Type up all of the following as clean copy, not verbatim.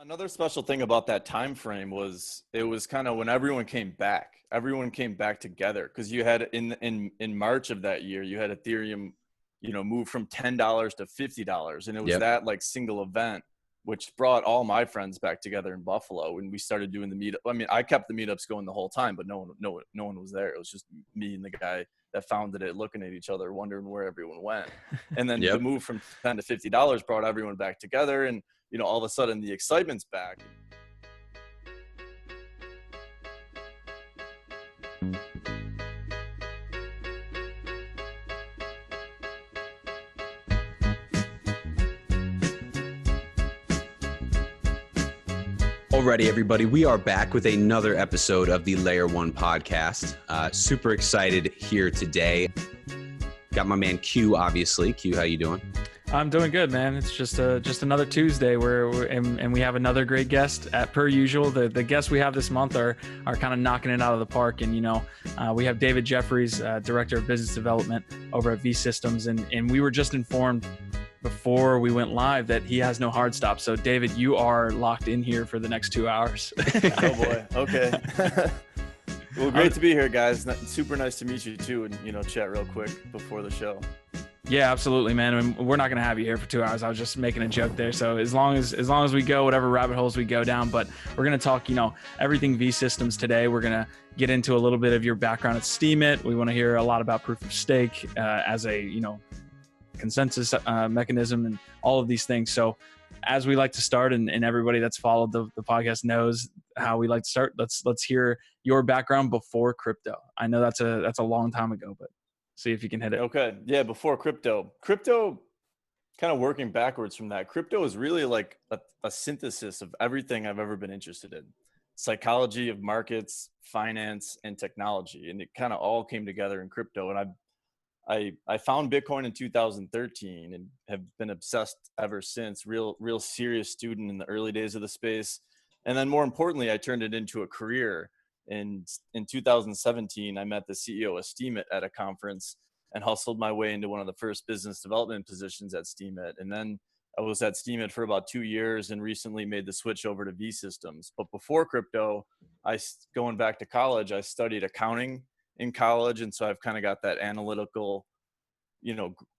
Another special thing about that time frame was it was kind of when everyone came back. Everyone came back together because you had in March of that year, you had Ethereum, move from $10 to $50, and it was Yep. that like single event which brought all my friends back together in Buffalo, and we started doing the meetup. I mean, I kept the meetups going the whole time, but no one was there. It was just me and the guy that founded it, looking at each other, wondering where everyone went. And then the Yep. move from $10 to $50 brought everyone back together, and all of a sudden the excitement's back. Alrighty, everybody, we are back with another episode of the Layer 1 podcast. Super excited here today. Got my man Q, obviously. Q, how you doing? I'm doing good, man. It's just another Tuesday and we have another great guest per usual. The guests we have this month are kind of knocking it out of the park. And, we have David Jefferys, Director of Business Development over at VSystems. And we were just informed before we went live that he has no hard stop. So David, you are locked in here for the next 2 hours. Oh boy. Okay. Well, great to be here, guys. Super nice to meet you too. And, chat real quick before the show. Yeah, absolutely, man. I mean, we're not going to have you here for 2 hours. I was just making a joke there. So as long as we go, whatever rabbit holes we go down, but we're going to talk, everything VSystems today. We're going to get into a little bit of your background at Steemit. We want to hear a lot about proof of stake as a, consensus mechanism and all of these things. So as we like to start, and everybody that's followed the podcast knows how we like to start, let's hear your background before crypto. I know that's a long time ago, but see if you can hit it. Okay. Yeah. Before crypto, kind of working backwards from that, crypto is really like a synthesis of everything I've ever been interested in: psychology of markets, finance, and technology. And it kind of all came together in crypto. And I found Bitcoin in 2013 and have been obsessed ever since. Real serious student in the early days of the space. And then more importantly, I turned it into a career. And in 2017, I met the CEO of Steemit at a conference and hustled my way into one of the first business development positions at Steemit. And then I was at Steemit for about 2 years and recently made the switch over to VSystems. But before crypto, going back to college, I studied accounting in college. And so I've kind of got that analytical,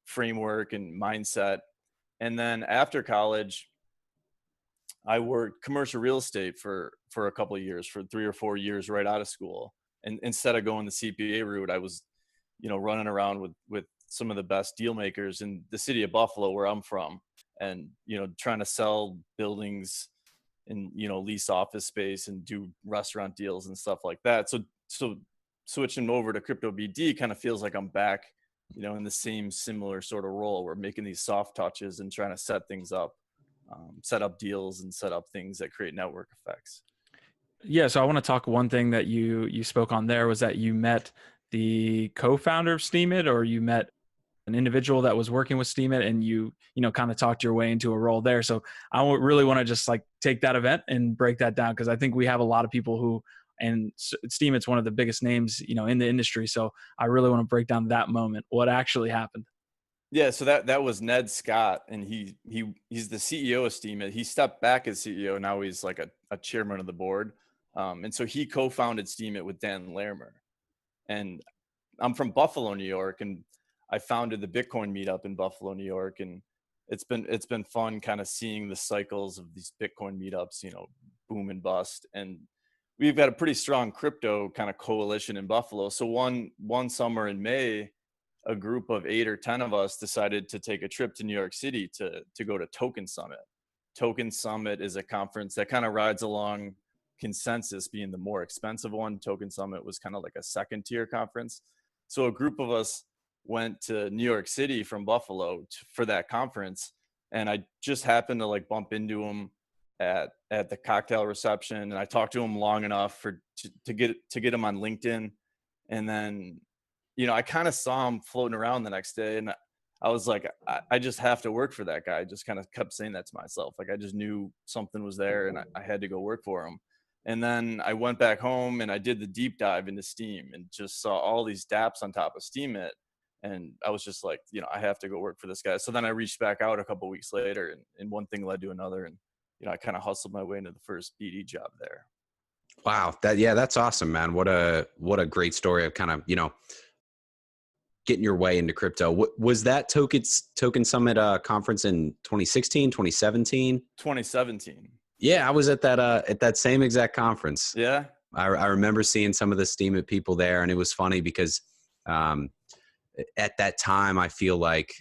framework and mindset. And then after college, I worked commercial real estate for a couple of years, for 3 or 4 years right out of school. And instead of going the CPA route, I was, running around with some of the best deal makers in the city of Buffalo, where I'm from, and, trying to sell buildings and, lease office space and do restaurant deals and stuff like that. So switching over to crypto BD kind of feels like I'm back, in the same similar sort of role. We're making these soft touches and trying to set things up. Set up deals and set up things that create network effects. Yeah, so I want to talk. One thing that you spoke on there was that you met the co-founder of Steemit, or you met an individual that was working with Steemit, and you kind of talked your way into a role there. So I really want to just like take that event and break that down, because I think we have a lot of people who, and Steemit's one of the biggest names in the industry. So I really want to break down that moment, what actually happened. Yeah, so that was Ned Scott, and he's the CEO of Steemit. He stepped back as CEO. Now he's like a chairman of the board. And so he co-founded Steemit with Dan Larimer. And I'm from Buffalo, New York, and I founded the Bitcoin meetup in Buffalo, New York. And it's been fun kind of seeing the cycles of these Bitcoin meetups, boom and bust. And we've got a pretty strong crypto kind of coalition in Buffalo. So one summer in May, a group of 8 or 10 of us decided to take a trip to New York City to go to Token Summit. Token Summit is a conference that kind of rides along Consensus being the more expensive one. Token Summit was kind of like a second tier conference. So a group of us went to New York City from Buffalo for that conference. And I just happened to like bump into him at the cocktail reception. And I talked to him long enough to get him on LinkedIn. And then I kind of saw him floating around the next day, and I was like, I just have to work for that guy. I just kind of kept saying that to myself. Like, I just knew something was there, and I had to go work for him. And then I went back home and I did the deep dive into Steem and just saw all these dApps on top of Steemit. And I was just like, I have to go work for this guy. So then I reached back out a couple of weeks later, and one thing led to another. And I kind of hustled my way into the first BD job there. Wow. That's awesome, man. What a great story of kind of, getting your way into crypto. What was that Token Summit conference in 2016, 2017? 2017. Yeah, I was at that same exact conference. Yeah. I remember seeing some of the Steemit people there, and it was funny because at that time I feel like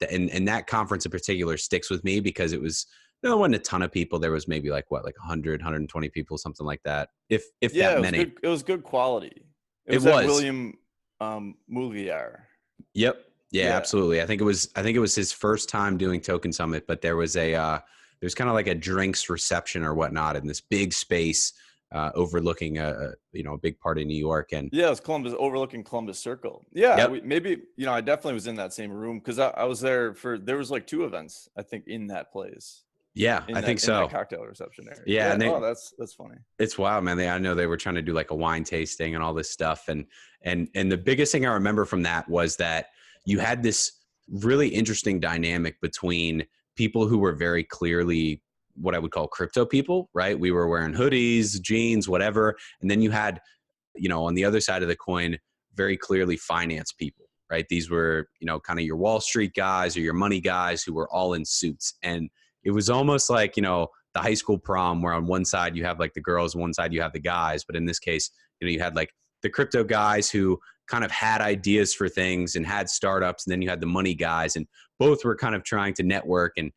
and that conference in particular sticks with me because there wasn't a ton of people. There was maybe like 100, 120 people, something like that. If that many. It was good quality. It was at William Moulier. Yep. Yeah, absolutely. I think it was his first time doing Token Summit, but there was there's kind of like a drinks reception or whatnot in this big space overlooking a big part of New York. And yeah, it was overlooking Columbus Circle. Yeah, yep. Maybe I definitely was in that same room because I was there there was like 2 events I think in that place. Yeah, I think so. In that cocktail reception area. Yeah, and that's funny. It's wild, man. I know they were trying to do like a wine tasting and all this stuff, and the biggest thing I remember from that was that you had this really interesting dynamic between people who were very clearly what I would call crypto people, right? We were wearing hoodies, jeans, whatever, and then you had, on the other side of the coin, very clearly finance people, right? These were, kind of your Wall Street guys or your money guys who were all in suits. And it was almost like, the high school prom where on one side you have like the girls, one side you have the guys. But in this case, you had like the crypto guys who kind of had ideas for things and had startups. And then you had the money guys, and both were kind of trying to network and,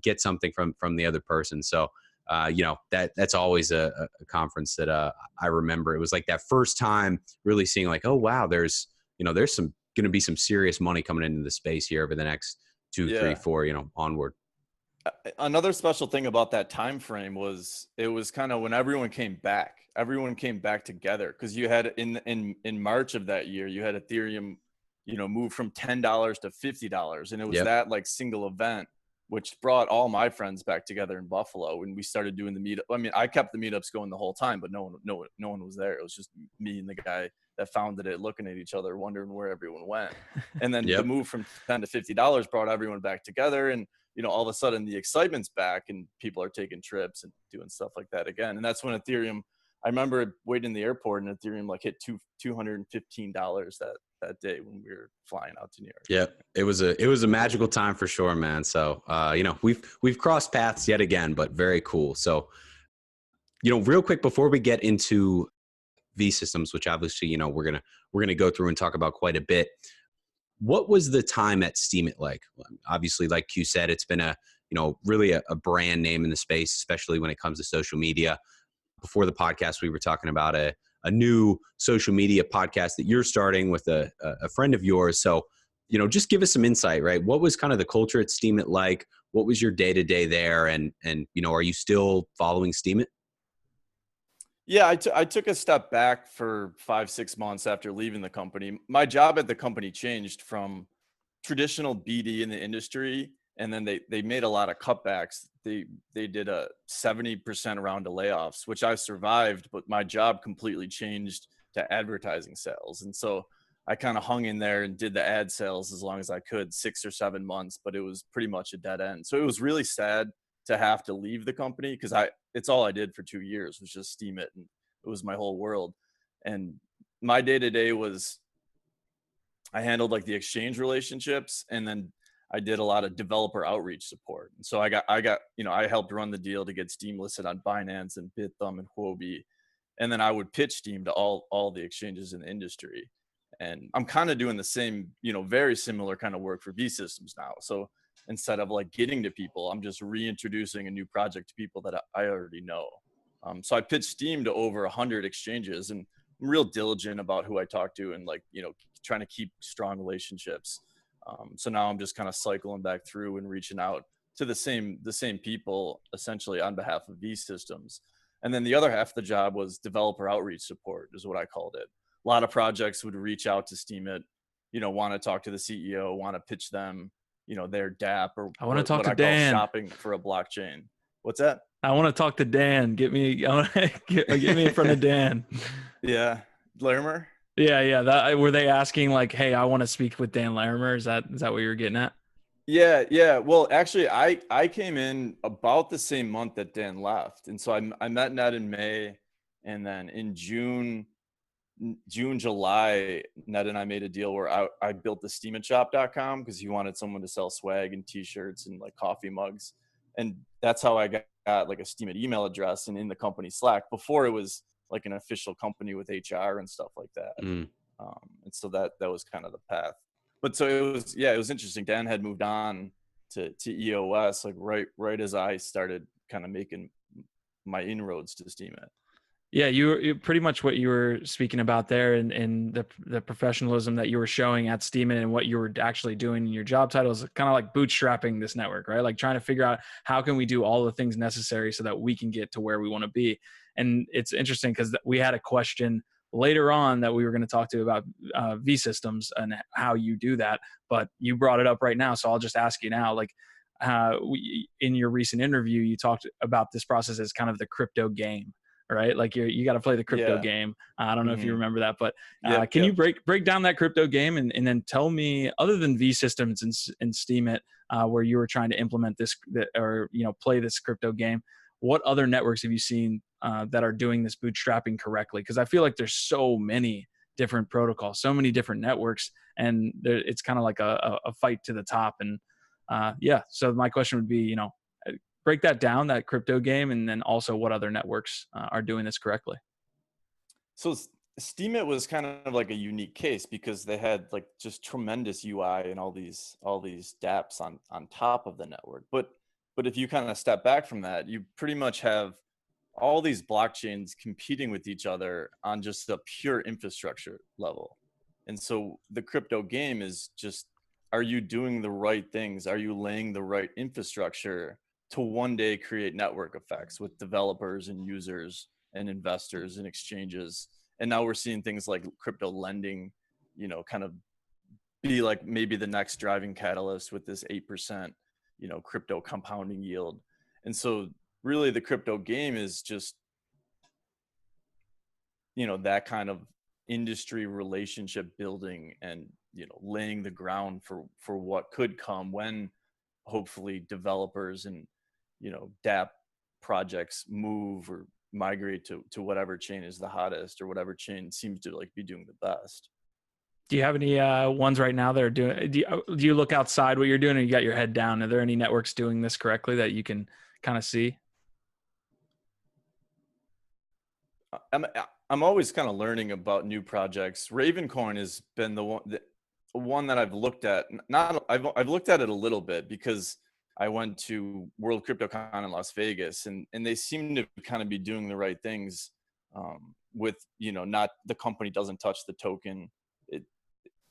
get something from the other person. So, that's always a conference that I remember. It was like that first time really seeing like, oh, wow, there's going to be some serious money coming into the space here over the next 2, 3, 4, onward. Another special thing about that time frame was it was kind of when everyone came back together, because you had in March of that year, you had Ethereum, move from $10 to $50, and it was that like single event, which brought all my friends back together in Buffalo, and we started doing the meetup. I mean, I kept the meetups going the whole time, but no one was there. It was just me and the guy that founded it, looking at each other, wondering where everyone went. And then the move from $10 to $50 brought everyone back together, and all of a sudden the excitement's back and people are taking trips and doing stuff like that again. And that's when Ethereum, I remember waiting in the airport and Ethereum like hit $215 that day when we were flying out to New York. Yeah, it was a magical time for sure, man. So, we've crossed paths yet again, but very cool. So, real quick before we get into VSystems, which obviously, we're going to go through and talk about quite a bit. What was the time at Steemit like? Obviously, like Q said, it's been really a brand name in the space, especially when it comes to social media. Before the podcast, we were talking about a new social media podcast that you're starting with a friend of yours. So, just give us some insight, right? What was kind of the culture at Steemit like? What was your day-to-day there? And are you still following Steemit? Yeah, I took a step back for 5-6 months after leaving the company. My job at the company changed from traditional BD in the industry, and then they made a lot of cutbacks. They did a 70% round of layoffs, which I survived, but my job completely changed to advertising sales. And so I kind of hung in there and did the ad sales as long as I could, 6 or 7 months, but it was pretty much a dead end. So it was really sad to have to leave the company, because it's all I did for 2 years was just Steemit, and it was my whole world. And my day-to-day was I handled like the exchange relationships, and then I did a lot of developer outreach support. And so I helped run the deal to get Steem listed on Binance and Bithumb and Huobi. And then I would pitch Steem to all the exchanges in the industry. And I'm kind of doing the same, very similar kind of work for VSystems now. So instead of like getting to people, I'm just reintroducing a new project to people that I already know. So I pitched Steem to over 100 exchanges, and I'm real diligent about who I talk to and trying to keep strong relationships. So now I'm just kind of cycling back through and reaching out to the same people essentially on behalf of VSystems. And then the other half of the job was developer outreach support, is what I called it. A lot of projects would reach out to Steemit, want to talk to the CEO, want to pitch them, their DApp, or I want to talk to Dan. Shopping for a blockchain. What's that? I want to talk to Dan. Get me in front of Dan. Yeah, Larimer. Yeah. Were they asking like, "Hey, I want to speak with Dan Larimer"? Is that what you were getting at? Yeah. Well, actually, I came in about the same month that Dan left, and so I met Ned in May, and then in June, July, Ned and I made a deal where I built the steemitshop.com because he wanted someone to sell swag and t-shirts and like coffee mugs. And that's how I got like a Steemit email address and in the company Slack before it was like an official company with HR and stuff like that. Mm. And so that was kind of the path. But so it was interesting. Dan had moved on to EOS like right as I started kind of making my inroads to Steemit. Yeah, you pretty much what you were speaking about there, and the professionalism that you were showing at Steemit and what you were actually doing in your job titles, kind of like bootstrapping this network, right? Like trying to figure out how can we do all the things necessary so that we can get to where we want to be. And it's interesting because we had a question later on that we were going to talk to about VSystems and how you do that, but you brought it up right now, so I'll just ask you now, like. In your recent interview, you talked about this process as kind of the crypto game, right? Like you got to play the crypto Yeah. game. I don't know if you remember that, but Yep, can you yep. break down that crypto game and then tell me, other than VSystems and Steemit, where you were trying to implement this or play this crypto game, what other networks have you seen that are doing this bootstrapping correctly? Because I feel like there's so many different protocols, so many different networks, and it's kind of like a fight to the top. And yeah, so my question would be, break that down, that crypto game, and then also what other networks are doing this correctly. So Steemit was kind of like a unique case because they had like just tremendous UI and all these dApps on top of the network. But if you kind of step back from that, you pretty much have all these blockchains competing with each other on just a pure infrastructure level. And so the crypto game is just, are you doing the right things? Are you laying the right infrastructure to one day create network effects with developers and users and investors and exchanges? And now we're seeing things like crypto lending, kind of be like maybe the next driving catalyst with this 8%, crypto compounding yield. And so really the crypto game is just, that kind of industry relationship building and, laying the ground for what could come when hopefully developers and, dApp projects move or migrate to whatever chain is the hottest or whatever chain seems to like be doing the best. Do you have any ones right now that are doing? Do you look outside what you're doing, and you got your head down? Are there any networks doing this correctly that you can kind of see? I'm I'm always kind of learning about new projects. Ravencoin has been the one that I've looked at. Not I've looked at it a little bit because I went to World CryptoCon in Las Vegas, and they seem to kind of be doing the right things. With not the company doesn't touch the token. It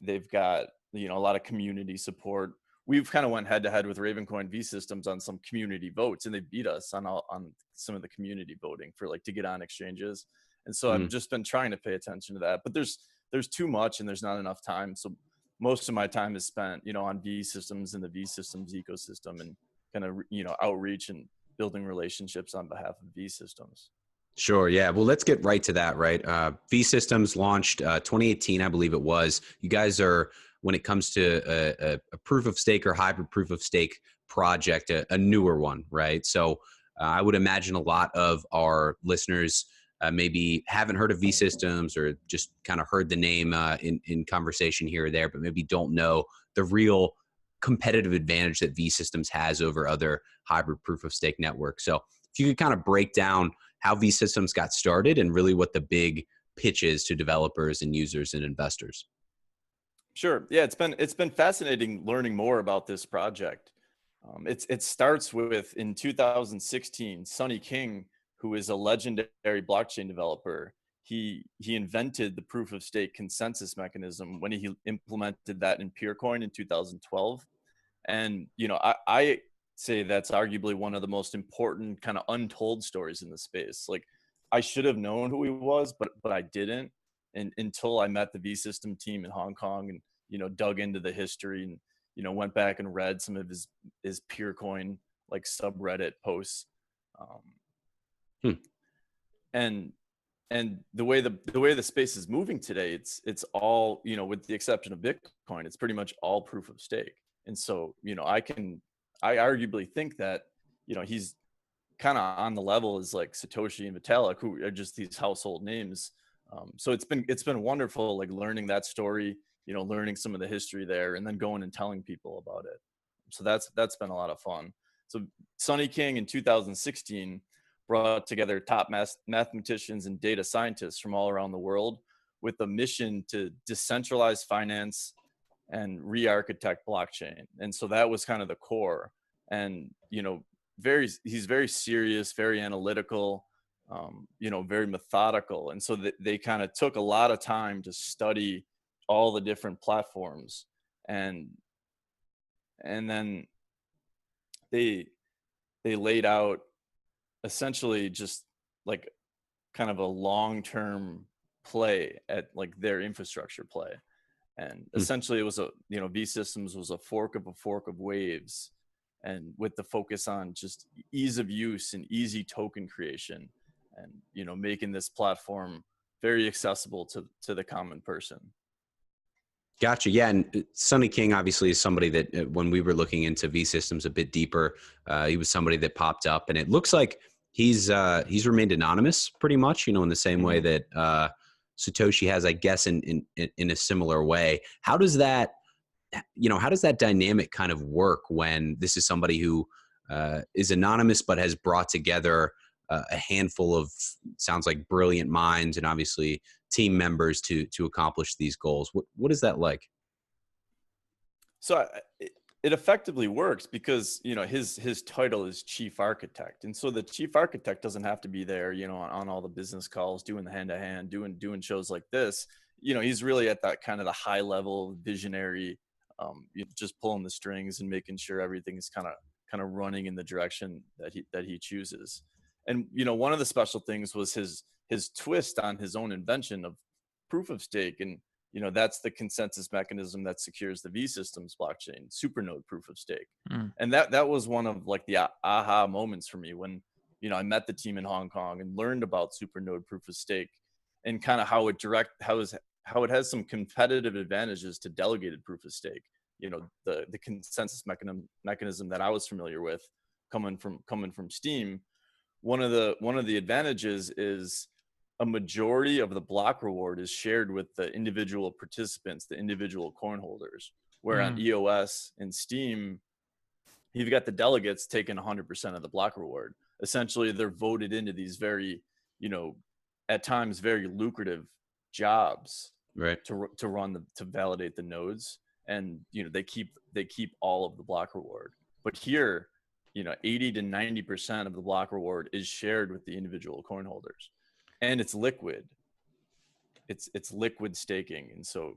They've got a lot of community support. We've kind of went head to head with Ravencoin VSystems on some community votes, and they beat us on some of the community voting for like to get on exchanges. And so I've just been trying to pay attention to that, but there's too much and there's not enough time. So most of my time is spent on VSystems and the VSystems ecosystem and kind of outreach and building relationships on behalf of VSystems. Sure. Yeah. Well, let's get right to that, right? VSystems launched 2018, I believe it was. You guys are, when it comes to a proof of stake or hybrid proof of stake project, a newer one, right? So I would imagine a lot of our listeners maybe haven't heard of VSystems or just kind of heard the name in conversation here or there, but maybe don't know the real competitive advantage that VSystems has over other hybrid proof of stake networks. So if you could kind of break down how VSystems got started and really what the big pitch is to developers and users and investors. Sure. Yeah, it's been fascinating learning more about this project. It starts with in 2016, Sonny King, who is a legendary blockchain developer. He invented the proof of stake consensus mechanism when he implemented that in Peercoin in 2012. And I say that's arguably one of the most important kind of untold stories in the space. Like I should have known who he was, but I didn't, and until I met the VSystem team in Hong Kong and dug into the history and went back and read some of his Peercoin like subreddit posts. Hmm. And the way the space is moving today, it's all with the exception of Bitcoin, it's pretty much all proof of stake. And so, I arguably think that, he's kind of on the level as like Satoshi and Vitalik, who are just these household names. So it's been wonderful, like learning that story, learning some of the history there, and then going and telling people about it. So that's been a lot of fun. So Sonny King in 2016 brought together top mathematicians and data scientists from all around the world with a mission to decentralize finance and re-architect blockchain. And so that was kind of the core. And he's very serious, very analytical, very methodical. And so they kind of took a lot of time to study all the different platforms, and then they laid out essentially just like kind of a long-term play at like their infrastructure play. And essentially it was VSystems was a fork of waves, and with the focus on just ease of use and easy token creation, and making this platform very accessible to the common person. Gotcha. Yeah. And Sonny King obviously is somebody that when we were looking into VSystems a bit deeper, he was somebody that popped up, and it looks like he's remained anonymous pretty much, in the same way that Satoshi has, I guess, in a similar way. How does that dynamic kind of work when this is somebody who is anonymous but has brought together a handful of, sounds like, brilliant minds and obviously team members to accomplish these goals? What is that like? So it effectively works because his title is chief architect, and so the chief architect doesn't have to be there on all the business calls, doing the hand-to-hand, doing shows like this. He's really at that kind of the high level visionary, just pulling the strings and making sure everything is kind of running in the direction that he chooses. And one of the special things was his twist on his own invention of proof of stake. And that's the consensus mechanism that secures the VSystems blockchain, supernode proof of stake. And that was one of like the aha moments for me when I met the team in Hong Kong and learned about supernode proof of stake, and kind of how it has some competitive advantages to delegated proof of stake. The consensus mechanism that I was familiar with coming from Steem. One of the advantages is a majority of the block reward is shared with the individual participants, the individual coin holders, where on EOS and Steem, you've got the delegates taking 100% of the block reward. Essentially, they're voted into these very, at times very lucrative jobs, right, to run to validate the nodes, and they keep all of the block reward. But here, 80 to 90% of the block reward is shared with the individual coin holders, and it's liquid. It's liquid staking. And so,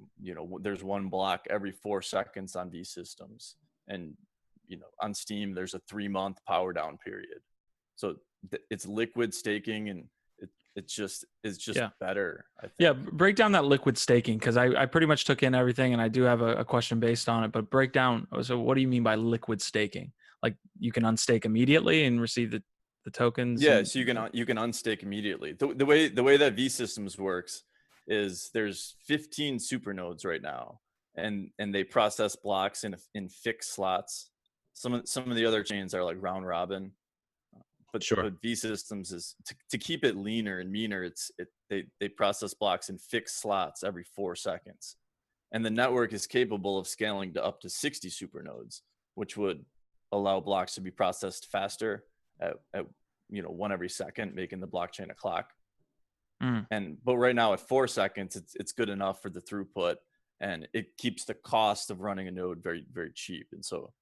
there's one block every 4 seconds on VSystems, and, on Steem, there's a 3-month power down period. So it's liquid staking, and it's just better, I think. Yeah. Break down that liquid staking, because I pretty much took in everything, and I do have a question based on it, but break down. So what do you mean by liquid staking? Like you can unstake immediately and receive the tokens? Yeah. So you can unstake immediately. The way that VSystems works is there's 15 supernodes right now, and they process blocks in fixed slots. Some of the other chains are like round robin. But VSystems is to keep it leaner and meaner. They process blocks in fixed slots every 4 seconds, and the network is capable of scaling to up to 60 supernodes, which would allow blocks to be processed faster at one every second, making the blockchain a clock. But right now at 4 seconds, it's good enough for the throughput, and it keeps the cost of running a node very, very cheap. And so,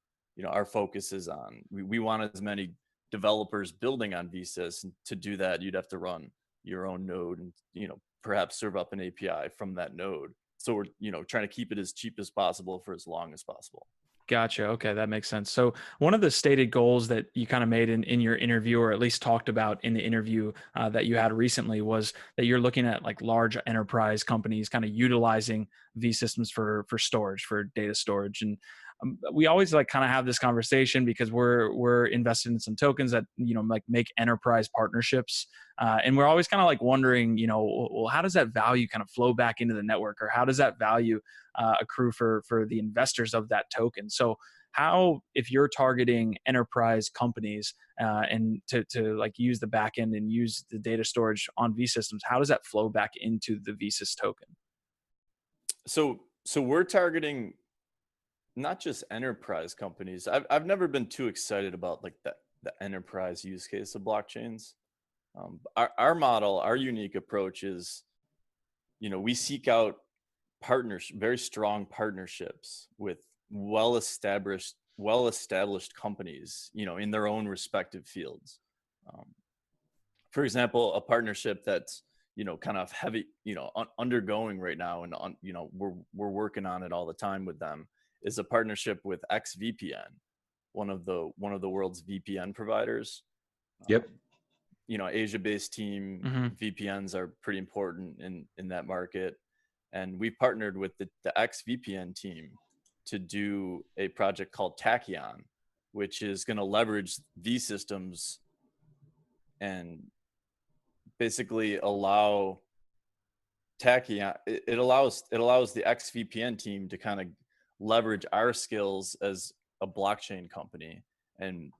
our focus is on we want as many developers building on VSys, and to do that, you'd have to run your own node and perhaps serve up an API from that node. So we're trying to keep it as cheap as possible for as long as possible. Gotcha. Okay, that makes sense. So one of the stated goals that you kind of made in your interview, or at least talked about in the interview that you had recently, was that you're looking at like large enterprise companies kind of utilizing VSystems for storage, for data storage. And we always like kind of have this conversation because we're invested in some tokens that, you know, like make enterprise partnerships. And we're always kind of like wondering, you know, well, how does that value kind of flow back into the network, or how does that value accrue for the investors of that token? So how, if you're targeting enterprise companies and to like use the backend and use the data storage on VSystems, how does that flow back into the VSys token? So we're targeting not just enterprise companies. I've never been too excited about like the enterprise use case of blockchains. Our model, our unique approach is, you know, we seek out partners, very strong partnerships with well-established companies, you know, in their own respective fields. For example, a partnership that's, you know, kind of heavy, you know, undergoing right now, and you know, we're working on it all the time with them, is a partnership with XVPN, one of the world's VPN providers. Yep. You know, Asia-based team. Mm-hmm. VPNs are pretty important in that market, and we've partnered with the XVPN team to do a project called Tachyon, which is going to leverage VSystems and basically allow Tachyon. It allows the XVPN team to kind of leverage our skills as a blockchain company, and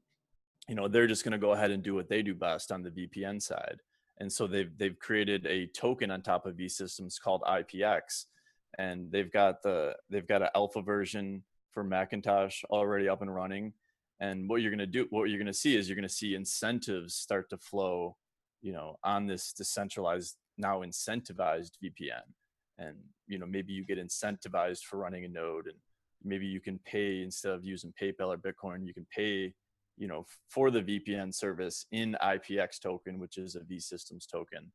you know, they're just going to go ahead and do what they do best on the VPN side. And so they've created a token on top of VSystems called IPX, and they've got an alpha version for Macintosh already up and running. And what you're going to see incentives start to flow, you know, on this decentralized, now incentivized VPN. And, you know, maybe you get incentivized for running a node, and maybe you can pay, instead of using PayPal or Bitcoin, you can pay, you know, for the VPN service in IPX token, which is a VSystems token.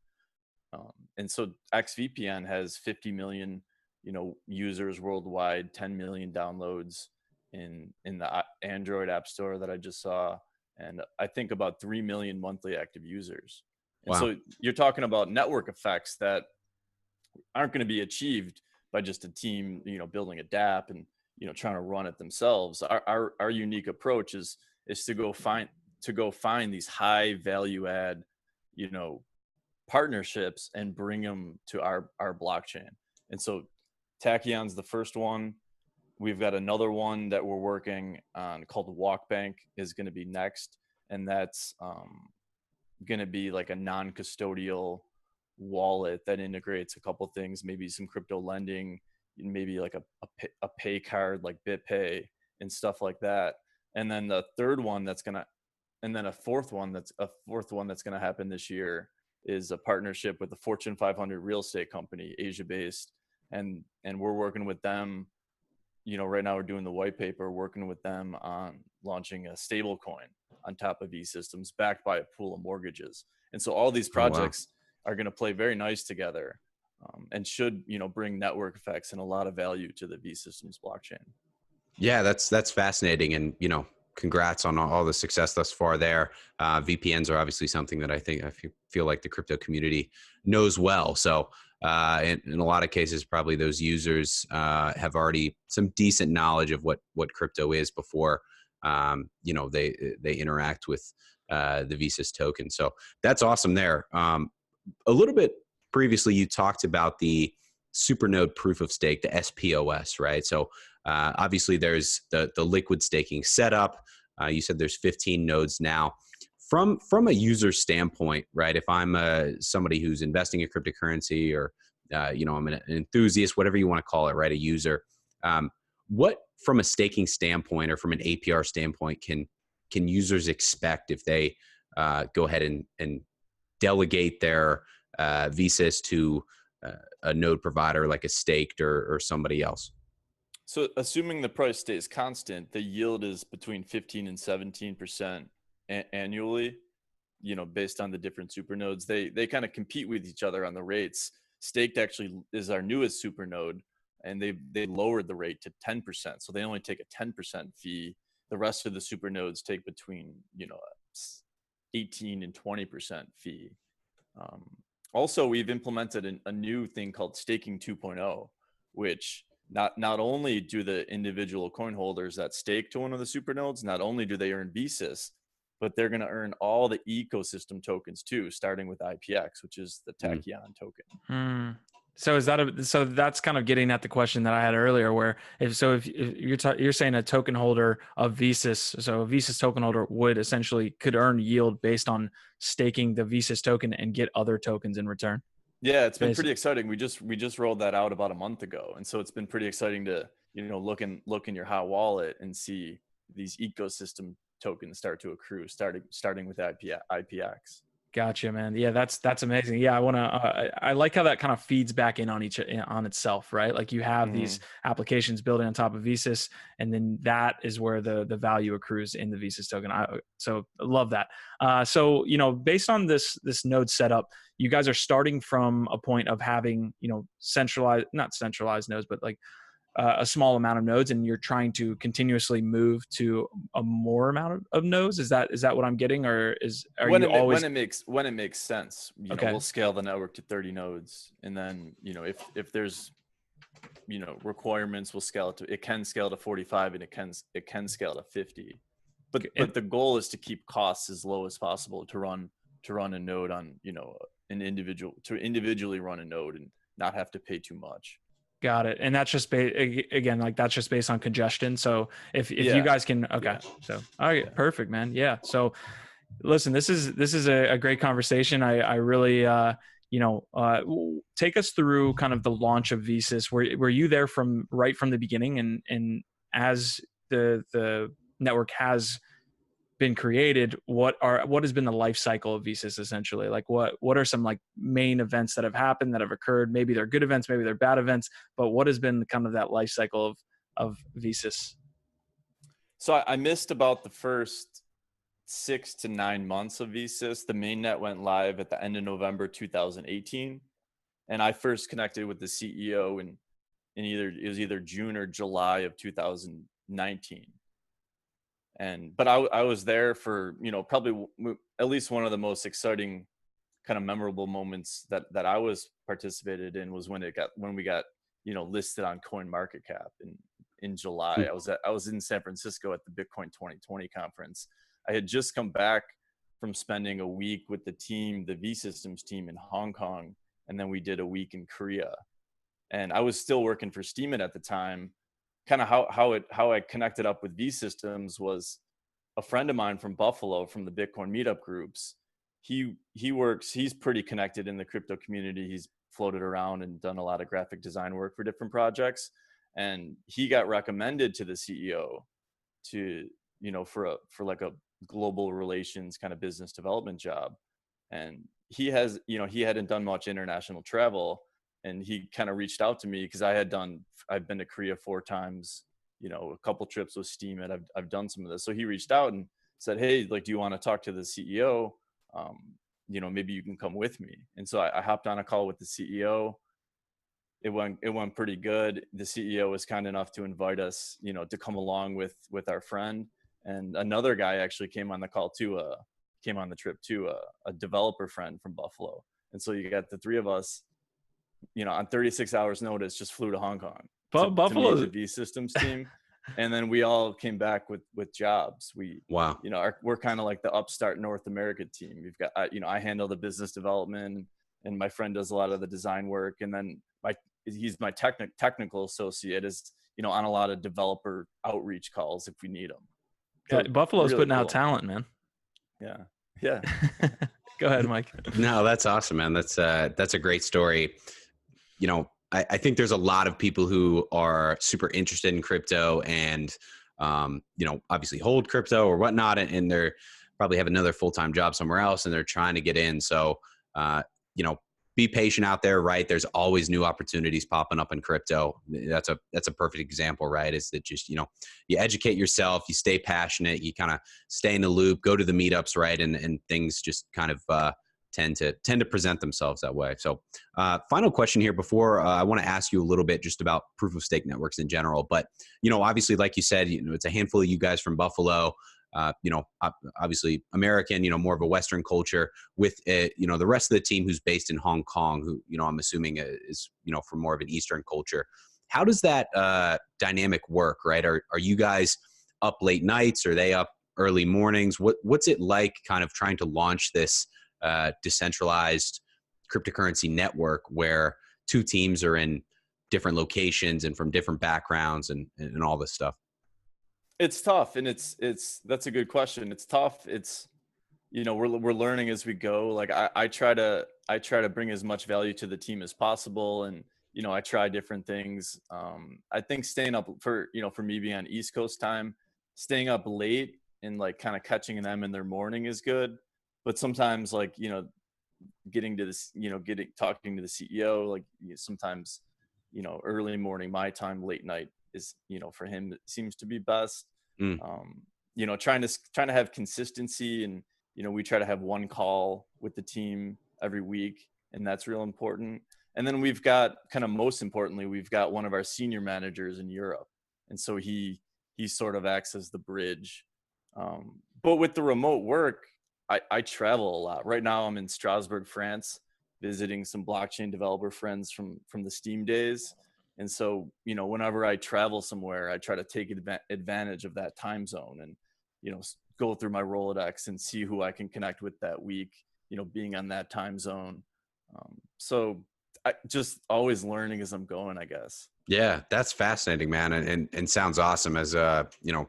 And so XVPN has 50 million, you know, users worldwide, 10 million downloads in the Android app store that I just saw, and I think about 3 million monthly active users. And Wow. so you're talking about network effects that aren't going to be achieved by just a team, you know, building a DApp and, you know, trying to run it themselves. Our unique approach is to go find these high value add, you know, partnerships and bring them to our blockchain. And so Tachyon's the first one. We've got another one that we're working on called WalkBank is going to be next, and that's going to be like a non-custodial wallet that integrates a couple things, maybe some crypto lending, maybe like a pay card like BitPay and stuff like that. And then the third one a fourth one that's going to happen this year is a partnership with the Fortune 500 real estate company, Asia based, and we're working with them. You know, right now we're doing the white paper, working with them on launching a stable coin on top of VSystems backed by a pool of mortgages. And so all these projects are going to play very nice together, and should, you know, bring network effects and a lot of value to the VSystems blockchain. Yeah, that's fascinating. And, you know, congrats on all the success thus far there. VPNs are obviously something that I feel like the crypto community knows well. So in a lot of cases, probably those users have already some decent knowledge of what crypto is before, you know, they interact with the VSys token. So that's awesome there. A little bit previously, you talked about the Supernode proof of stake, the SPOS, right? So obviously there's the liquid staking setup. You said there's 15 nodes now. From a user standpoint, right? If I'm somebody who's investing in cryptocurrency, or you know, I'm an enthusiast, whatever you want to call it, right? A user. What, from a staking standpoint or from an APR standpoint, can users expect if they go ahead and delegate their VSys to a node provider like a Staked or somebody else? So assuming the price stays constant, the yield is between 15 and 17% annually, you know, based on the different supernodes. They kind of compete with each other on the rates. Staked actually is our newest supernode, and they lowered the rate to 10%. So they only take a 10% fee. The rest of the supernodes take between, you know, 18 and 20% fee. Also, we've implemented a new thing called staking 2.0, which not only do the individual coin holders that stake to one of the super nodes, not only do they earn VSYS, but they're going to earn all the ecosystem tokens too, starting with IPX, which is the Tachyon token. So is that so that's kind of getting at the question that I had earlier, where if you're saying a token holder of VSYS, so a VSYS token holder could earn yield based on staking the VSYS token and get other tokens in return. Yeah, it's been pretty exciting. We just rolled that out about a month ago, and so it's been pretty exciting to look in your hot wallet and see these ecosystem tokens start to accrue, starting with IPX. Gotcha, man. Yeah, that's amazing. Yeah, I like how that kind of feeds back in on itself, right? Like you have these applications building on top of VSYS, and then that is where the value accrues in the VSYS token. So I love that. So based on this node setup, you guys are starting from a point of having not centralized nodes, but like a small amount of nodes, and you're trying to continuously move to a more amount of nodes. Is that what I'm getting, or when it makes sense? We'll scale the network to 30 nodes, and then if there's requirements, it can scale to 45, and it can scale to 50. But the goal is to keep costs as low as possible to run a node on individually run a node and not have to pay too much. Got it. And that's just that's just based on congestion. So if you guys can, so all right, perfect, man. Yeah. So listen, this is a great conversation. I really, take us through kind of the launch of VSyS. Were you there right from the beginning, and as the network has been created, what has been the life cycle of VSyS essentially? Like what are some like main events that have happened, that have occurred? Maybe they're good events, maybe they're bad events, but what has been kind of that life cycle of VSyS? So I missed about the first 6 to 9 months of VSyS. The mainnet went live at the end of November 2018, and I first connected with the CEO in either June or July of 2019. But I was there for probably at least one of the most exciting kind of memorable moments that I was participated in was when we got listed on CoinMarketCap in July. I was in San Francisco at the Bitcoin 2020 conference. I had just come back from spending a week with the VSystems team in Hong Kong, and then we did a week in Korea. And I was still working for Steemit at the time. Kind of how I connected up with VSystems was a friend of mine from Buffalo, from the Bitcoin meetup groups. He's pretty connected in the crypto community. He's floated around and done a lot of graphic design work for different projects. And he got recommended to the CEO for like a global relations kind of business development job. And he hadn't done much international travel. And he kind of reached out to me because I've been to Korea 4 times, a couple trips with Steemit. I've done some of this. So he reached out and said, hey, like, do you want to talk to the CEO? Maybe you can come with me. And so I hopped on a call with the CEO. It went pretty good. The CEO was kind enough to invite us, to come along with our friend. And another guy actually came on the call too, came on the trip too, a developer friend from Buffalo. And so you got the 3 of us, on 36 hours notice, just flew to Hong Kong to meet the VSystems team. And then we all came back with jobs. We're kind of like the upstart North America team. We've got, I handle the business development, and my friend does a lot of the design work. And then he's my technical associate, is, on a lot of developer outreach calls if we need them. So Buffalo's really putting out talent, man. Yeah. Go ahead, Mike. No, that's awesome, man. That's a great story. I think there's a lot of people who are super interested in crypto and, obviously hold crypto or whatnot, and they're probably have another full-time job somewhere else and they're trying to get in. So, be patient out there, right? There's always new opportunities popping up in crypto. That's a perfect example, right? Is that just, you educate yourself, you stay passionate, you kind of stay in the loop, go to the meetups, right? And things just kind of, tend to present themselves that way. So final question here before I want to ask you a little bit just about proof of stake networks in general. But, obviously, like you said, it's a handful of you guys from Buffalo, obviously American, more of a Western culture with, the rest of the team who's based in Hong Kong, who, I'm assuming is, from more of an Eastern culture. How does that dynamic work, right? Are you guys up late nights? Are they up early mornings? What's it like kind of trying to launch this decentralized cryptocurrency network where two teams are in different locations and from different backgrounds and all this stuff? It's tough, and that's a good question. It's tough. We're learning as we go. Like I try to bring as much value to the team as possible, and I try different things. I think staying up for me being on East Coast time, staying up late and like kind of catching them in their morning is good. But sometimes like getting to this, talking to the CEO, like sometimes early morning my time, late night is for him it seems to be best. Mm. Trying to have consistency, and we try to have one call with the team every week, and that's real important. And then we've got, kind of most importantly, we've got one of our senior managers in Europe, and so he sort of acts as the bridge. But with the remote work, I travel a lot. Right now I'm in Strasbourg, France, visiting some blockchain developer friends from the Steam days. And so, whenever I travel somewhere, I try to take advantage of that time zone and, go through my Rolodex and see who I can connect with that week, being on that time zone. So I just always learning as I'm going, I guess. Yeah, that's fascinating, man, and sounds awesome. As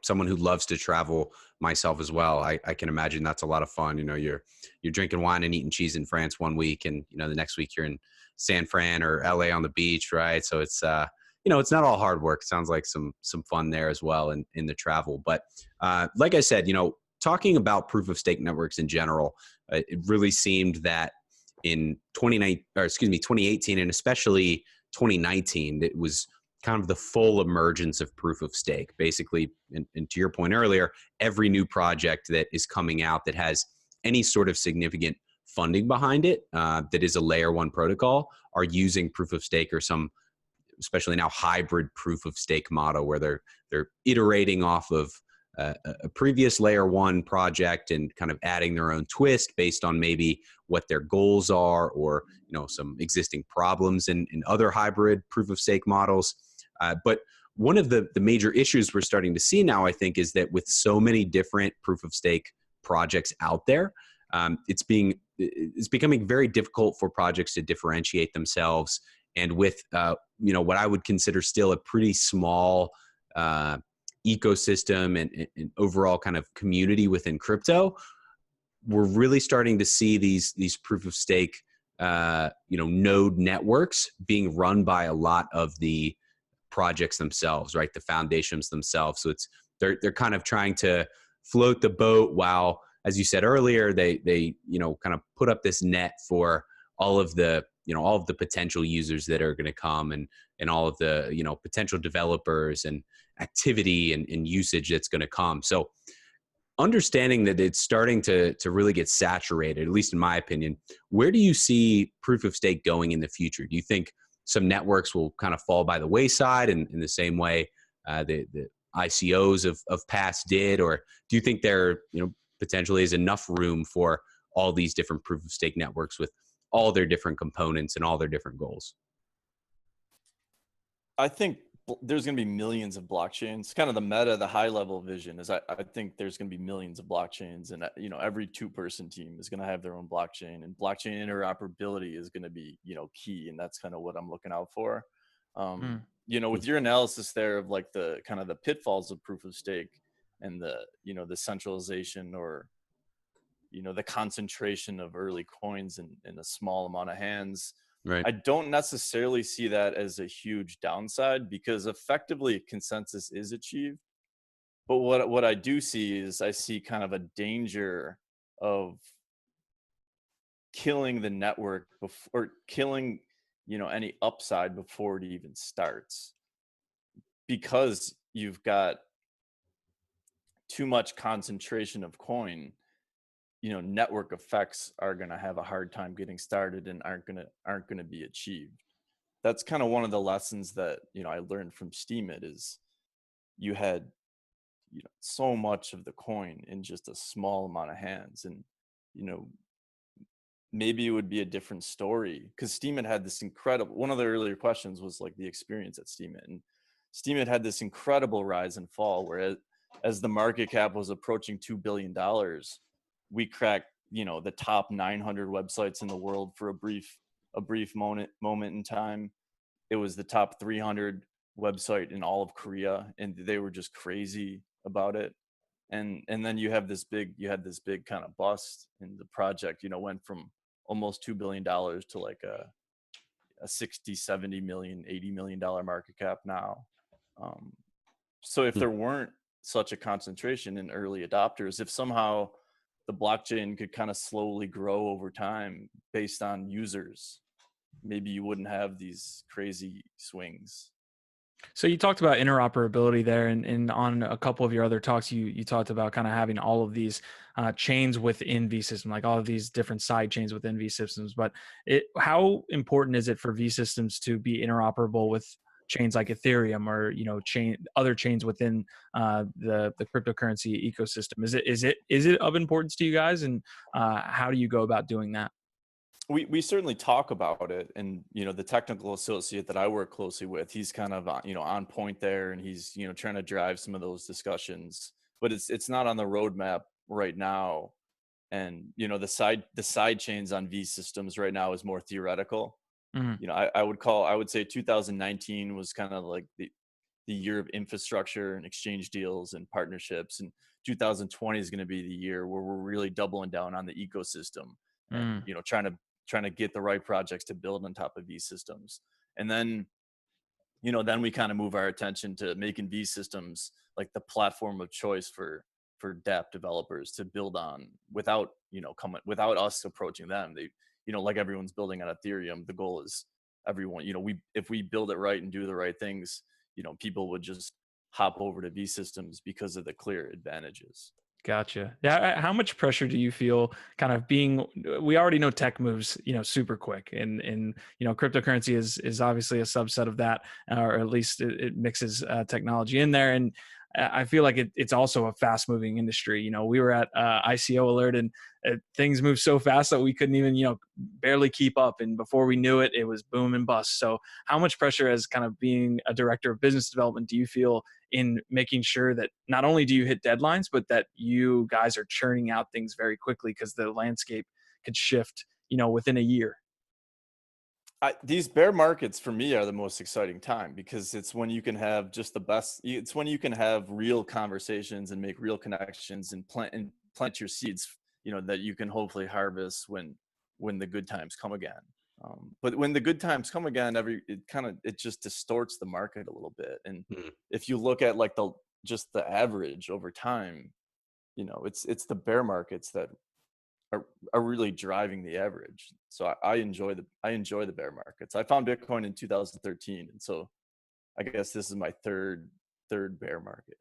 someone who loves to travel myself as well, I can imagine that's a lot of fun. You're drinking wine and eating cheese in France one week, and the next week you're in San Fran or LA on the beach, right? So it's it's not all hard work. It sounds like some fun there as well in the travel. But like I said, talking about proof of stake networks in general, it really seemed that in 2018, and especially 2019, it was kind of the full emergence of proof of stake. Basically, and to your point earlier, every new project that is coming out that has any sort of significant funding behind it, that is a layer one protocol, are using proof of stake or some, especially now, hybrid proof of stake model where they're iterating off of a previous layer one project and kind of adding their own twist based on maybe what their goals are, or some existing problems in other hybrid proof of stake models. But one of the major issues we're starting to see now, I think, is that with so many different proof of stake projects out there, it's becoming very difficult for projects to differentiate themselves. And with what I would consider still a pretty small ecosystem and overall kind of community within crypto, we're really starting to see these proof of stake node networks being run by a lot of the projects themselves, right? The foundations themselves. So they're kind of trying to float the boat while, as you said earlier, they kind of put up this net for all of the potential users that are going to come, and all of the potential developers and activity and usage that's going to come. So understanding that it's starting to really get saturated, at least in my opinion, where do you see proof of stake going in the future? Do you think some networks will kind of fall by the wayside in the same way the ICOs of past did, or do you think there potentially is enough room for all these different proof of stake networks with all their different components and all their different goals? I think there's going to be millions of blockchains. Kind of the meta, the high level vision is I think there's going to be millions of blockchains, and every 2-person team is going to have their own blockchain, and blockchain interoperability is going to be key, and that's kind of what I'm looking out for. With your analysis there of like the kind of the pitfalls of proof of stake and the the centralization, or the concentration of early coins in a small amount of hands. Right. I don't necessarily see that as a huge downside, because effectively consensus is achieved. But what I do see is I see kind of a danger of killing the network before, or killing any upside before it even starts, because you've got too much concentration of coin. Network effects are going to have a hard time getting started and aren't going to be achieved. That's kind of one of the lessons that I learned from Steemit, is you had so much of the coin in just a small amount of hands, and maybe it would be a different story, because Steemit had this incredible, one of the earlier questions was like the experience at Steemit, and Steemit had this incredible rise and fall where as the market cap was approaching $2 billion, we cracked, the top 900 websites in the world for a brief moment in time. It was the top 300 website in all of Korea, and they were just crazy about it. And then you had this big kind of bust, and the project, went from almost $2 billion to like a 60, 70 million, $80 million market cap now. So if there weren't such a concentration in early adopters, if somehow the blockchain could kind of slowly grow over time based on users, maybe you wouldn't have these crazy swings. So you talked about interoperability there, and on a couple of your other talks, you talked about kind of having all of these chains within VSystem, like all of these different side chains within VSystems. But how important is it for VSystems to be interoperable with chains like Ethereum or other chains within the cryptocurrency ecosystem? Is it of importance to you guys, and how do you go about doing that? We certainly talk about it, and the technical associate that I work closely with, he's kind of on point there, and he's trying to drive some of those discussions, but it's not on the roadmap right now. And the side chains on VSystems right now is more theoretical. Mhm. I would say 2019 was kind of like the year of infrastructure and exchange deals and partnerships, and 2020 is going to be the year where we're really doubling down on the ecosystem, and Mm. trying to get the right projects to build on top of VSystems. And then then we kind of move our attention to making VSystems like the platform of choice for dApp developers to build on without without us approaching them. They like everyone's building on Ethereum, the goal is everyone, if we build it right and do the right things, people would just hop over to VSystems because of the clear advantages. Gotcha. Yeah. How much pressure do you feel kind of being, we already know tech moves, super quick, and cryptocurrency is obviously a subset of that, or at least it mixes technology in there. And I feel like it's also a fast moving industry. We were at ICO alert, and things moved so fast that we couldn't even, barely keep up. And before we knew it, it was boom and bust. So how much pressure, as kind of being a director of business development, do you feel in making sure that not only do you hit deadlines, but that you guys are churning out things very quickly, because the landscape could shift, within a year? These bear markets for me are the most exciting time, because it's when you can have just the best. It's when you can have real conversations and make real connections and plant your seeds, that you can hopefully harvest when the good times come again. But when the good times come again, it just distorts the market a little bit. And Mhm. if you look at like just the average over time, it's the bear markets that are really driving the average. So I enjoy the bear markets. I found Bitcoin in 2013, and so I guess this is my third bear market.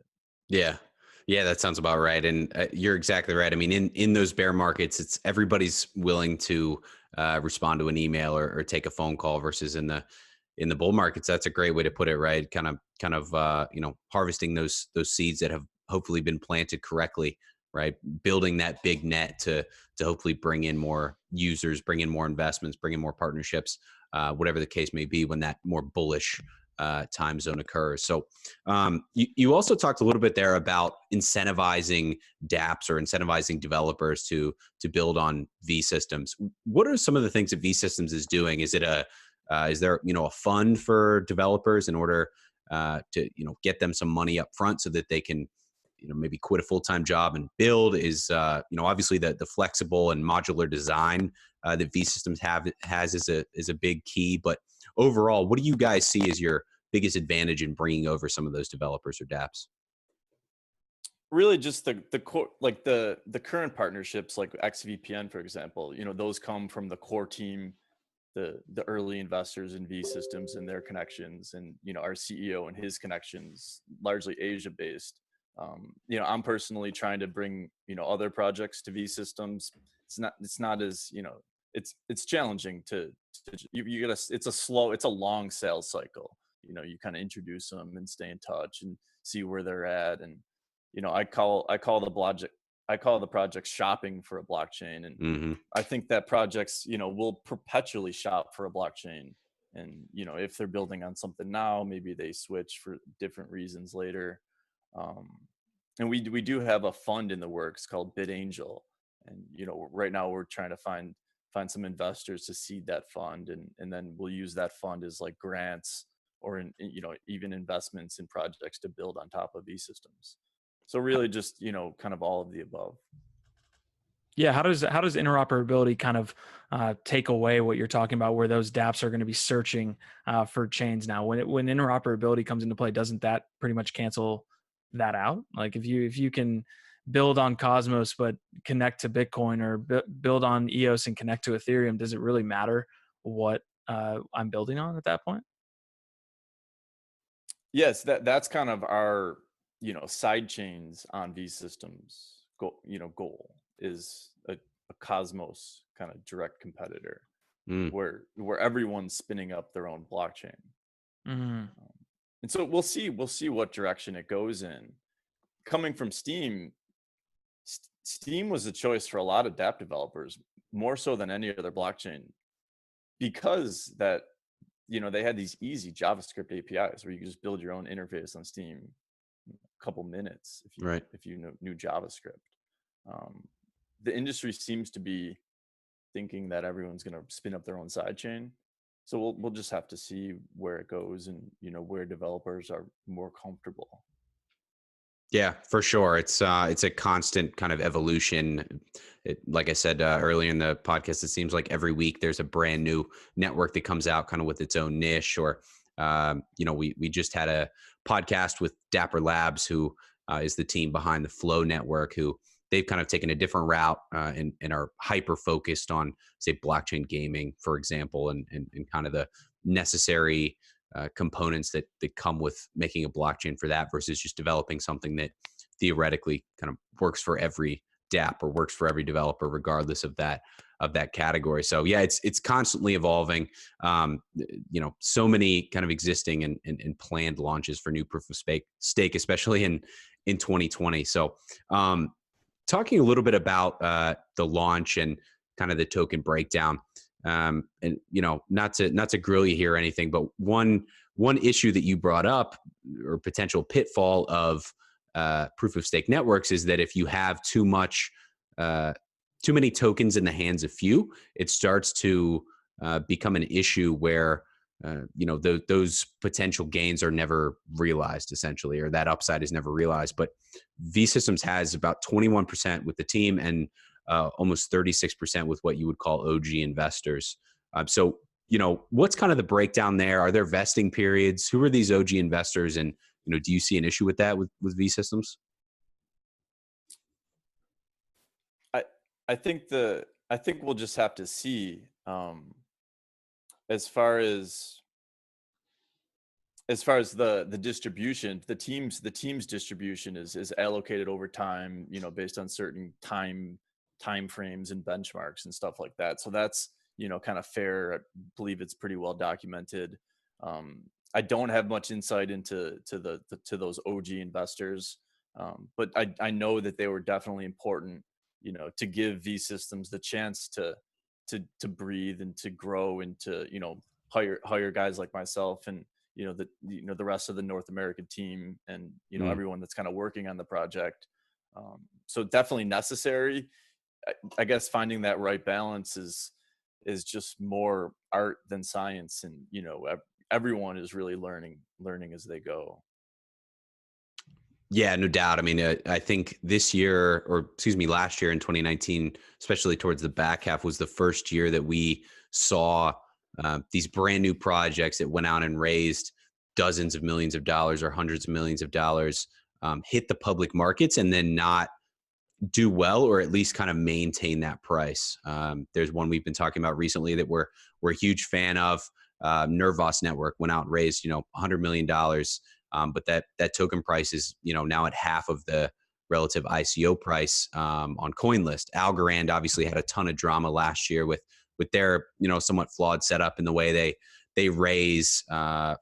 Yeah. Yeah, that sounds about right. And you're exactly right. I mean, in those bear markets, it's everybody's willing to respond to an email or take a phone call, versus in the bull markets. That's a great way to put it, right? Kind of harvesting those seeds that have hopefully been planted correctly, right? Building that big net to hopefully bring in more users, bring in more investments, bring in more partnerships, whatever the case may be, when that more bullish time zone occurs. So you also talked a little bit there about incentivizing dApps or incentivizing developers to build on VSystems. What are some of the things that VSystems is doing? Is there a fund for developers in order to get them some money up front so that they can maybe quit a full-time job and build? Is obviously the flexible and modular design that VSystems has is a big key. But overall, what do you guys see as your biggest advantage in bringing over some of those developers or dApps? Really, just the core, like the current partnerships, like XVPN, for example. Those come from the core team, the early investors in VSystems and their connections, and our CEO and his connections, largely Asia based. I'm personally trying to bring other projects to VSystems. It's not as it's challenging you gotta, it's a long sales cycle. You kind of introduce them and stay in touch and see where they're at. And I call the I call the projects shopping for a blockchain. And Hmm. I think that projects, will perpetually shop for a blockchain. And, if they're building on something now, maybe they switch for different reasons later. Um, and we do have a fund in the works called Bid Angel. And, right now we're trying to find some investors to seed that fund. And then we'll use that fund as like grants or even investments in projects to build on top of VSystems. So really just, kind of all of the above. Yeah, how does interoperability kind of take away what you're talking about, where those dApps are going to be searching for chains now? When interoperability comes into play, doesn't that pretty much cancel that out? Like if you can build on Cosmos but connect to Bitcoin, or build on EOS and connect to Ethereum, does it really matter what I'm building on at that point? Yes, that's kind of our, side chains on VSystems goal is a Cosmos kind of direct competitor Mm. where everyone's spinning up their own blockchain. Mm. And so we'll see what direction it goes in. Coming from Steem, Steem was a choice for a lot of dApp developers, more so than any other blockchain, because that they had these easy JavaScript APIs where you could just build your own interface on Steem in a couple minutes Right. if you knew JavaScript. The industry seems to be thinking that everyone's going to spin up their own sidechain. So we'll just have to see where it goes and where developers are more comfortable. Yeah, for sure. It's a constant kind of evolution. Like I said earlier in the podcast, it seems like every week there's a brand new network that comes out kind of with its own niche. Or we just had a podcast with Dapper Labs, who is the team behind the Flow network, who they've kind of taken a different route and are hyper focused on, say, blockchain gaming, for example, and kind of the necessary components that come with making a blockchain for that, versus just developing something that theoretically kind of works for every dApp or works for every developer, regardless of that category. So yeah, it's constantly evolving. So many kind of existing and planned launches for new proof of stake, especially in 2020. So talking a little bit about the launch and kind of the token breakdown. And not to grill you here or anything, but one issue that you brought up, or potential pitfall of proof of stake networks, is that if you have too many tokens in the hands of few, it starts to become an issue where those potential gains are never realized, essentially, or that upside is never realized. But VSystems has about 21% with the team, and almost 36% with what you would call OG investors. So, what's kind of the breakdown there? Are there vesting periods? Who are these OG investors? And, do you see an issue with that with VSystems? I think we'll just have to see, as far as the distribution, the team's distribution is allocated over time, based on certain time frames and benchmarks and stuff like that. So that's, kind of fair. I believe it's pretty well documented. I don't have much insight into those OG investors, but I know that they were definitely important, to give VSystems the chance to breathe and to grow and to hire guys like myself and the rest of the North American team and everyone that's kind of working on the project. So definitely necessary. I guess finding that right balance is just more art than science, and everyone is really learning as they go. Yeah, no doubt. I mean, I think last year in 2019, especially towards the back half, was the first year that we saw these brand new projects that went out and raised dozens of millions of dollars or hundreds of millions of dollars hit the public markets and then not do well, or at least kind of maintain that price. There's one we've been talking about recently that we're a huge fan of. Nervos Network went out and raised $100 million, but that token price is now at half of the relative ICO price on CoinList. Algorand obviously had a ton of drama last year with their somewhat flawed setup in the way they raise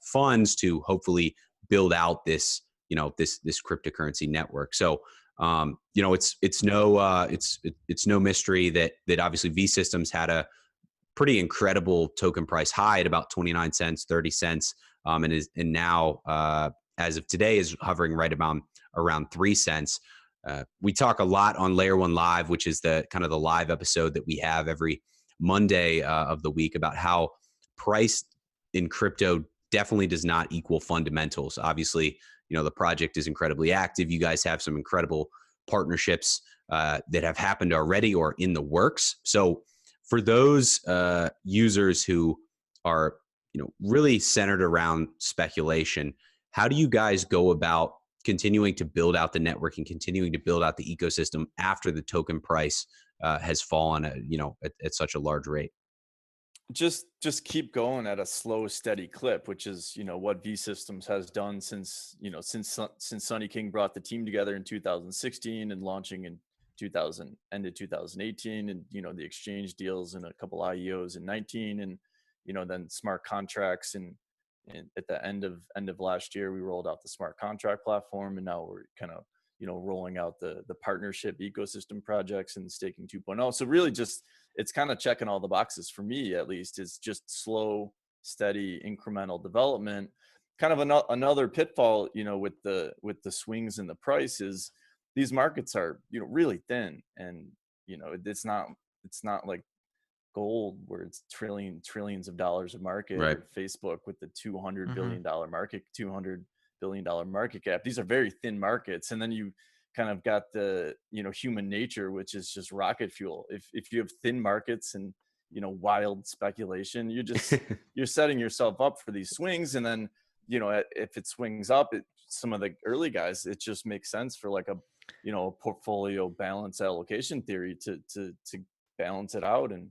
funds to hopefully build out this this cryptocurrency network. So It's no mystery that obviously VSystems had a pretty incredible token price high at about 29 cents, 30 cents, and now as of today is hovering right about around 3 cents. We talk a lot on Layer One Live, which is the kind of the live episode that we have every Monday of the week, about how price in crypto definitely does not equal fundamentals. Obviously, the project is incredibly active. You guys have some incredible partnerships that have happened already or in the works. So for those users who are, really centered around speculation, how do you guys go about continuing to build out the network and continuing to build out the ecosystem after the token price has fallen at such a large rate? Just keep going at a slow, steady clip, which is what VSystems has done since Sonny King brought the team together in 2016 and launching in end of 2018, and the exchange deals and a couple IEOs in 19, and then smart contracts, and at the end of last year we rolled out the smart contract platform, and now we're kind of rolling out the partnership ecosystem projects and staking 2.0. So really just it's kind of checking all the boxes for me, at least. Is just slow, steady, incremental development. Kind of another pitfall with the swings in the prices, these markets are really thin, and it's not like gold where it's trillions of dollars of market, Right. or Facebook with the $200 billion market, $200 billion market cap. These are very thin markets. And then you kind of got the human nature, which is just rocket fuel. If you have thin markets and wild speculation, you're setting yourself up for these swings. And then if it swings up, some of the early guys, it just makes sense for like a portfolio balance allocation theory to balance it out and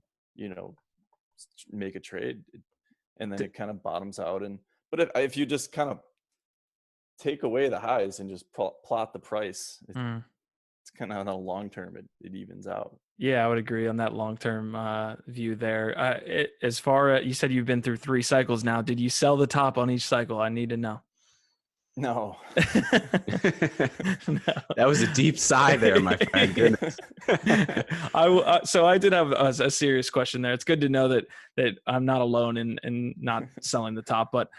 make a trade, and then it kind of bottoms out. But if you just kind of take away the highs and just plot the price, it's kind of on a long term, it evens out. Yeah, I would agree on that long-term view there. As far as you said, you've been through 3 cycles now. Did you sell the top on each cycle? I need to know. No. No. That was a deep sigh there, my friend. Goodness. So I did have a serious question there. It's good to know that I'm not alone in not selling the top. But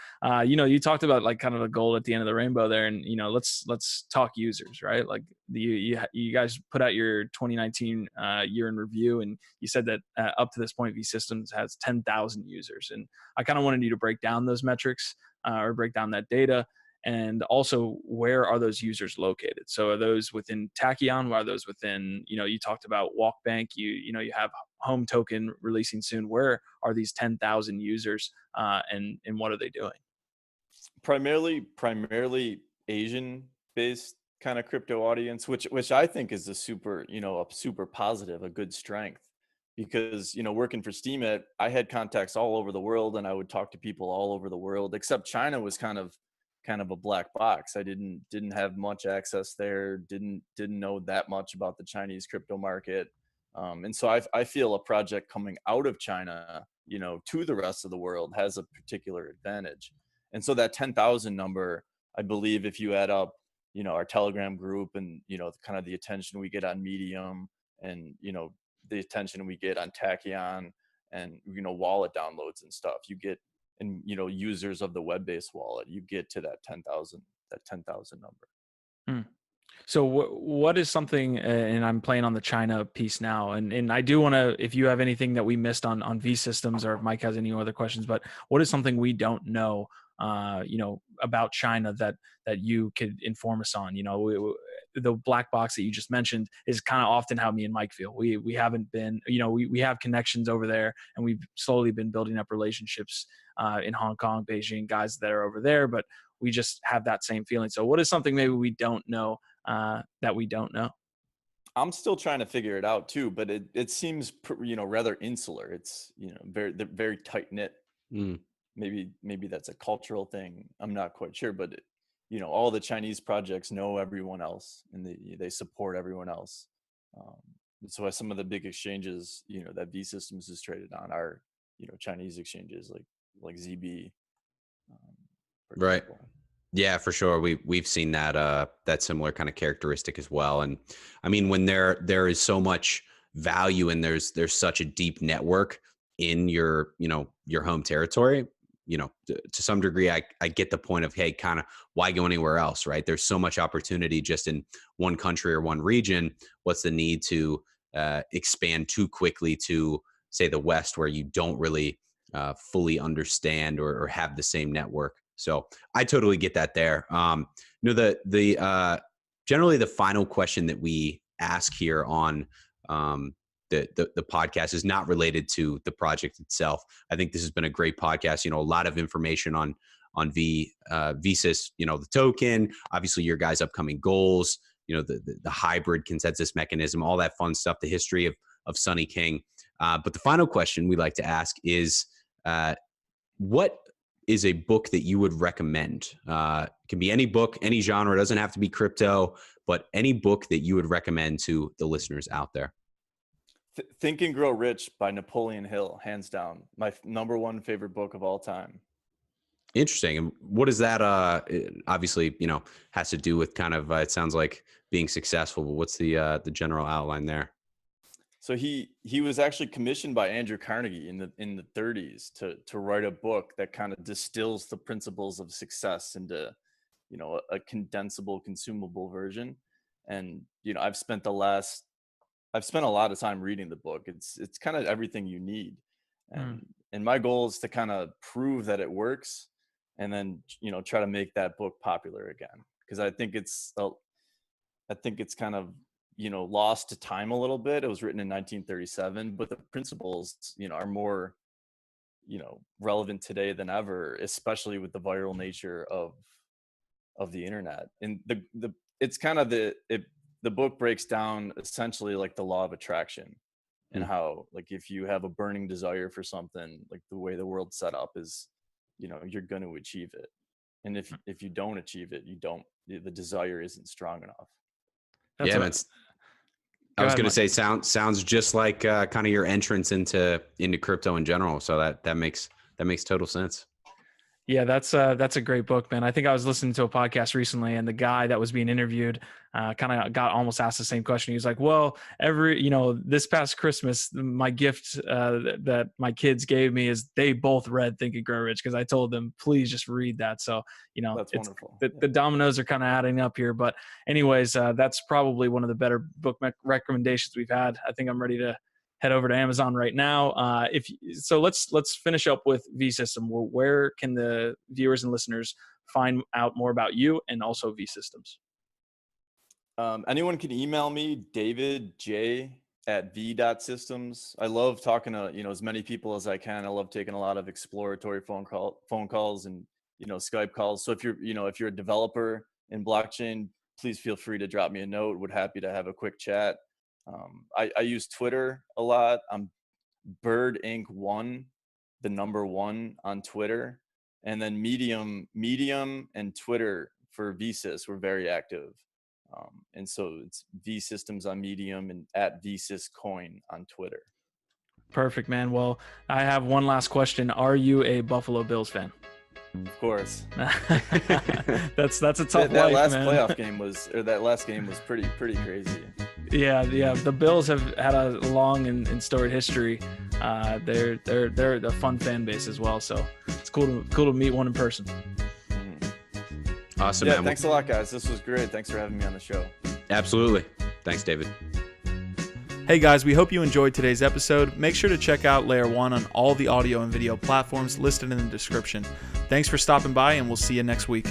you talked about like kind of a goal at the end of the rainbow there, and let's talk users, right? Like you guys put out your 2019 year in review, and you said that up to this point, VSystems has 10,000 users, and I kind of wanted you to break down those metrics or break down that data. And also, where are those users located? So are those within Tachyon? Are those within, you talked about Walkbank, you have Home Token releasing soon. Where are these 10,000 users and what are they doing? Primarily Asian based kind of crypto audience, which I think is a super positive, a good strength. Because working for Steemit, I had contacts all over the world, and I would talk to people all over the world, except China was kind of a black box. I didn't have much access there, didn't know that much about the Chinese crypto market. And so I feel a project coming out of China, to the rest of the world has a particular advantage. And so that 10,000 number, I believe if you add up, our Telegram group and, kind of the attention we get on Medium and, the attention we get on Tachyon and, wallet downloads and stuff, you get, and users of the web-based wallet, you get to that 10,000 number. So what is something, and I'm playing on the China piece now, and I do want to, if you have anything that we missed on VSystems, or if Mike has any other questions, but what is something we don't know about China that you could inform us on? The black box that you just mentioned is kind of often how me and Mike feel. We haven't been, we have connections over there, and we've slowly been building up relationships in Hong Kong, Beijing, guys that are over there, but we just have that same feeling. So what is something maybe we don't know that we don't know? I'm still trying to figure it out too, but it seems rather insular. It's very tight knit. Maybe that's a cultural thing. I'm not quite sure, but all the Chinese projects know everyone else, and they support everyone else. So some of the big exchanges that VSystems is traded on are Chinese exchanges like ZB. Right. Yeah, for sure. We've seen that similar kind of characteristic as well. And I mean, when there is so much value and there's such a deep network in your home territory, to some degree, I get the point of, hey, kind of why go anywhere else, right? There's so much opportunity just in one country or one region. What's the need to expand too quickly to, say, the West, where you don't really fully understand or have the same network? So I totally get that there. The generally the final question that we ask here on the podcast is not related to the project itself. I think this has been a great podcast. A lot of information on VSYS, the token, obviously your guys' upcoming goals, the hybrid consensus mechanism, all that fun stuff, the history of Sunny King. But the final question we like to ask is, what is a book that you would recommend? It can be any book, any genre. It doesn't have to be crypto, but any book that you would recommend to the listeners out there. Think and Grow Rich by Napoleon Hill, hands down. My number one favorite book of all time. Interesting. And what is that? Obviously, has to do with kind of, it sounds like being successful, but what's the general outline there? So he was actually commissioned by Andrew Carnegie in the 30s to write a book that kind of distills the principles of success into, a condensable, consumable version. And, I've spent a lot of time reading the book. It's kind of everything you need. And my goal is to kind of prove that it works, and then, try to make that book popular again. Because I think it's kind of, lost to time a little bit. It was written in 1937, but the principles, are more, relevant today than ever, especially with the viral nature of the internet. And it's kind of the book breaks down essentially like the law of attraction, and how, like, if you have a burning desire for something, like the way the world's set up is, you're going to achieve it. And if you don't achieve it, the desire isn't strong enough. I was going to say, sounds just like kind of your entrance into crypto in general. So that makes total sense. Yeah, that's a great book, man. I think I was listening to a podcast recently, and the guy that was being interviewed kind of got almost asked the same question. He was like, well, this past Christmas, my gift that my kids gave me is they both read Think and Grow Rich, because I told them, please just read that. So, that's wonderful. The dominoes are kind of adding up here. But anyways, that's probably one of the better book recommendations we've had. I think I'm ready to head over to Amazon right now. Let's finish up with VSystem. Where can the viewers and listeners find out more about you and also VSystems? Anyone can email me, davidj@v.systems. I love talking to, as many people as I can. I love taking a lot of exploratory phone calls and, Skype calls. So if you're a developer in blockchain, please feel free to drop me a note. Would happy to have a quick chat. I use Twitter a lot. I'm Bird Inc. 1, the number 1 on Twitter, and then Medium and Twitter for VSYS. We're very active, and so it's VSystems on Medium and @VSysCoin on Twitter. Perfect, man. Well, I have one last question. Are you a Buffalo Bills fan? Of course. That's a tough that life, last man. That last game was pretty crazy. Yeah. The Bills have had a long and storied history. They're a fun fan base as well. So it's cool to meet one in person. Awesome. Yeah, man. Thanks a lot, guys. This was great. Thanks for having me on the show. Absolutely. Thanks, David. Hey guys, we hope you enjoyed today's episode. Make sure to check out Layer 1 on all the audio and video platforms listed in the description. Thanks for stopping by, and we'll see you next week.